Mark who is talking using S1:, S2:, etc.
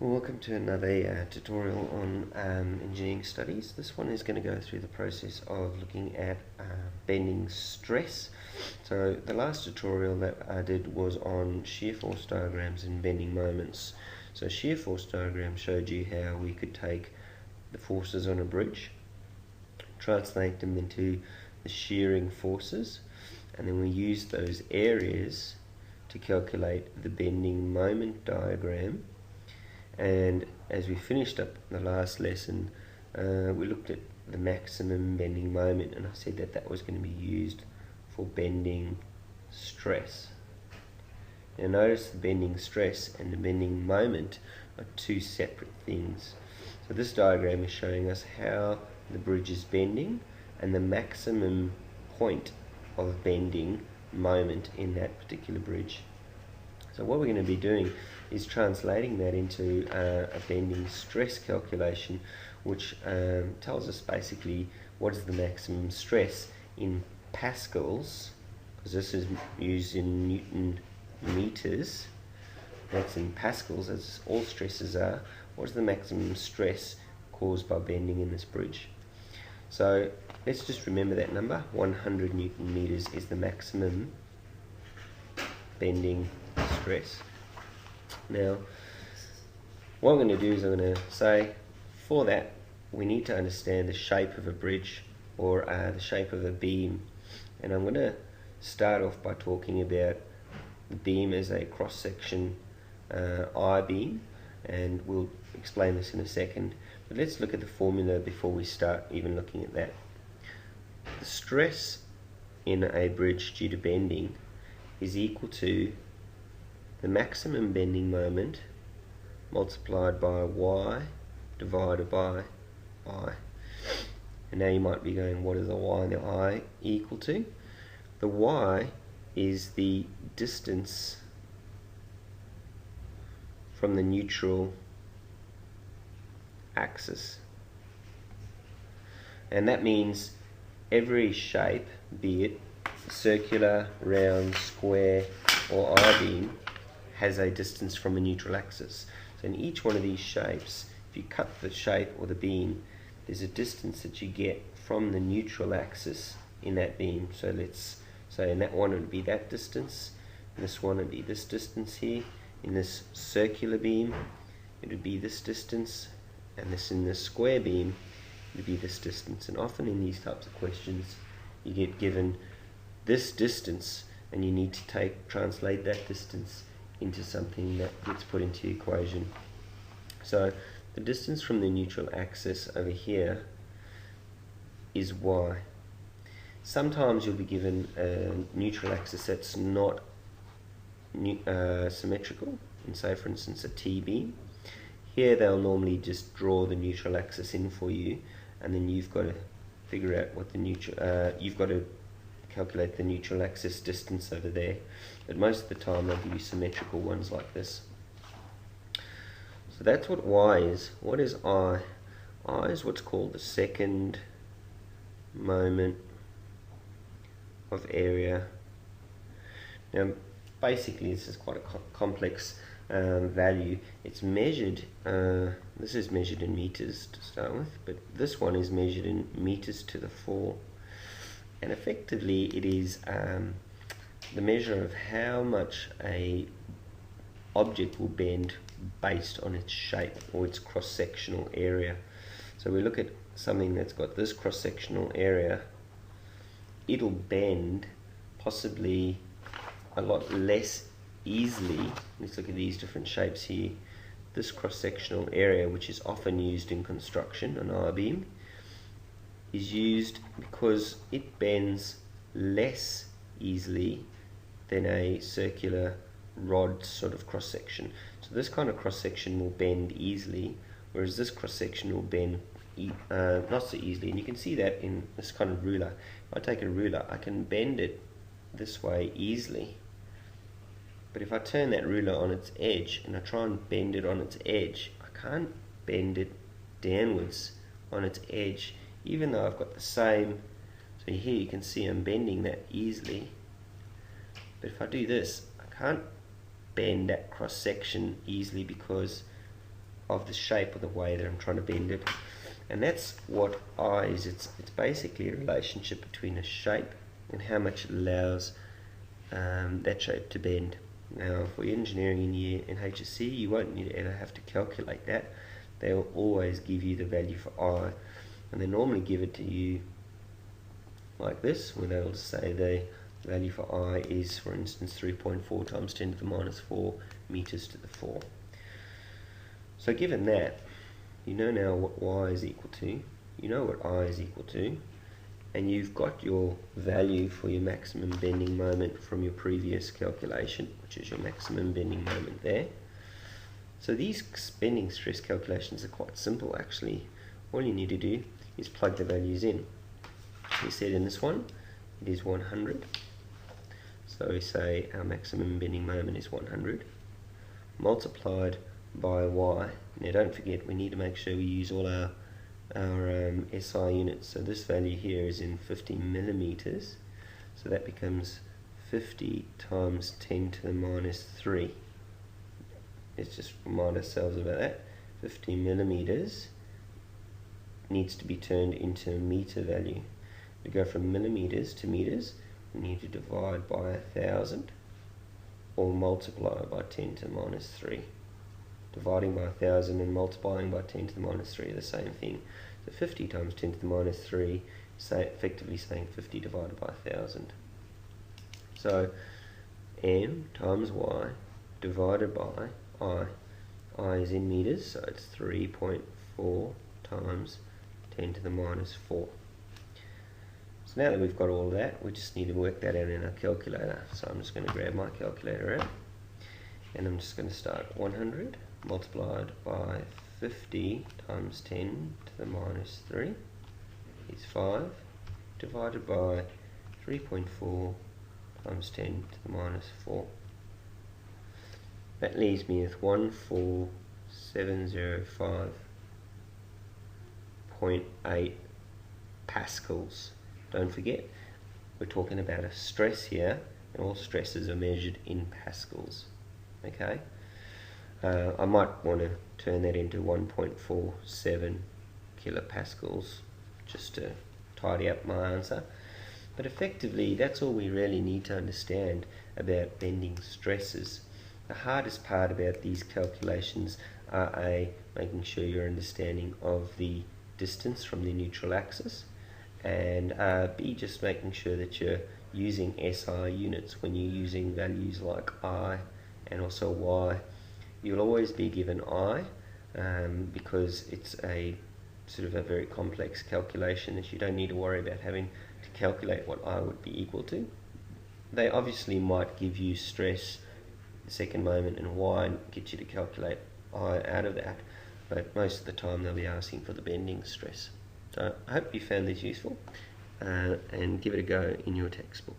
S1: Welcome to another tutorial on engineering studies. This one is going to go through the process of looking at bending stress. So the last tutorial that I did was on shear force diagrams and bending moments. So shear force diagram showed you how we could take the forces on a bridge, translate them into the shearing forces, and then we used those areas to calculate the bending moment diagram. And as we finished up the last lesson, we looked at the maximum bending moment, and I said that that was going to be used for bending stress. Now notice the bending stress and the bending moment are two separate things. So this diagram is showing us how the bridge is bending and the maximum point of bending moment in that particular bridge. So what we're going to be doing is translating that into a bending stress calculation, which tells us basically what is the maximum stress in pascals, because this is used in Newton meters. That's in pascals, as all stresses are. What is the maximum stress caused by bending in this bridge? So let's just remember that number. 100 Newton meters is the maximum bending stress. Now, what I'm going to do is I'm going to say, for that, we need to understand the shape of a bridge, or the shape of a beam. And I'm going to start off by talking about the beam as a cross-section I-beam, and we'll explain this in a second. But let's look at the formula before we start even looking at that. The stress in a bridge due to bending is equal to the maximum bending moment multiplied by y divided by I. And now you might be going, what is the y and the I equal to? The y is the distance from the neutral axis. And that means every shape, be it circular, round, square, or I-beam, has a distance from a neutral axis. So in each one of these shapes, if you cut the shape or the beam, there's a distance that you get from the neutral axis in that beam. So let's say in that one it would be that distance, in this one it would be this distance here, in this circular beam it would be this distance, and this in this square beam it would be this distance. And often in these types of questions you get given this distance, and you need to translate that distance into something that gets put into the equation. So the distance from the neutral axis over here is y. Sometimes you'll be given a neutral axis that's not symmetrical, and say for instance a T-beam. Here they'll normally just draw the neutral axis in for you, and then you've got to figure out what the neutral, you've got to calculate the neutral axis distance over there. But most of the time they'll give you symmetrical ones like this. So that's what y is. What is I? I is what's called the second moment of area. Now basically this is quite a complex value. It's measured, this is measured in meters to start with, but this one is measured in meters to the 4. And effectively it is the measure of how much a object will bend based on its shape or its cross-sectional area. So we look at something that's got this cross-sectional area, it'll bend possibly a lot less easily. Let's look at these different shapes here. This cross-sectional area, which is often used in construction, an I-beam, is used because it bends less easily than a circular rod sort of cross-section. So this kind of cross-section will bend easily, whereas this cross-section will bend not so easily. And you can see that in this kind of ruler. If I take a ruler, I can bend it this way easily, but if I turn that ruler on its edge and I try and bend it on its edge, I can't bend it downwards on its edge, even though I've got the same. So here you can see I'm bending that easily, but if I do this, I can't bend that cross section easily because of the shape or the way that I'm trying to bend it. And that's what I is. It's basically a relationship between a shape and how much it allows that shape to bend. Now, for engineering in HSC, you won't need to ever have to calculate that. They'll always give you the value for I, and they normally give it to you like this, where they'll say the value for I is, for instance, 3.4 times 10 to the minus 4 meters to the 4. So given that, you know now what Y is equal to, you know what I is equal to, and you've got your value for your maximum bending moment from your previous calculation, which is your maximum bending moment there. So these bending stress calculations are quite simple actually. All you need to do is plug the values in. We said in this one, it is 100. So we say our maximum bending moment is 100, multiplied by Y. Now don't forget, we need to make sure we use all our SI units. So this value here is in 50 millimeters. So that becomes 50 times 10 to the minus 3. Let's just remind ourselves about that. 50 millimeters needs to be turned into a meter value. To go from millimeters to meters, we need to divide by 1,000 or multiply by 10 to the minus 3. Dividing by 1,000 and multiplying by 10 to the minus 3 are the same thing. So 50 times 10 to the minus 3 is effectively saying 50 divided by 1,000. So M times Y divided by I. I is in meters, so it's 3.4 times 10 to the minus 4. So now that we've got all of that, we just need to work that out in our calculator. So I'm just going to grab my calculator out, and I'm just going to start 100 multiplied by 50 times 10 to the minus 3 is 5, divided by 3.4 times 10 to the minus 4. That leaves me with 14705.8 pascals. Don't forget, we're talking about a stress here, and all stresses are measured in pascals. Okay? I might want to turn that into 1.47 kilopascals just to tidy up my answer. But effectively, that's all we really need to understand about bending stresses. The hardest part about these calculations are A, making sure you're understanding of the distance from the neutral axis, and B, just making sure that you're using SI units when you're using values like I and also Y. You'll always be given I because it's a sort of a very complex calculation that you don't need to worry about having to calculate what I would be equal to. They obviously might give you stress the second moment and Y and get you to calculate I out of that, but most of the time they'll be asking for the bending stress. So I hope you found this useful and give it a go in your textbook.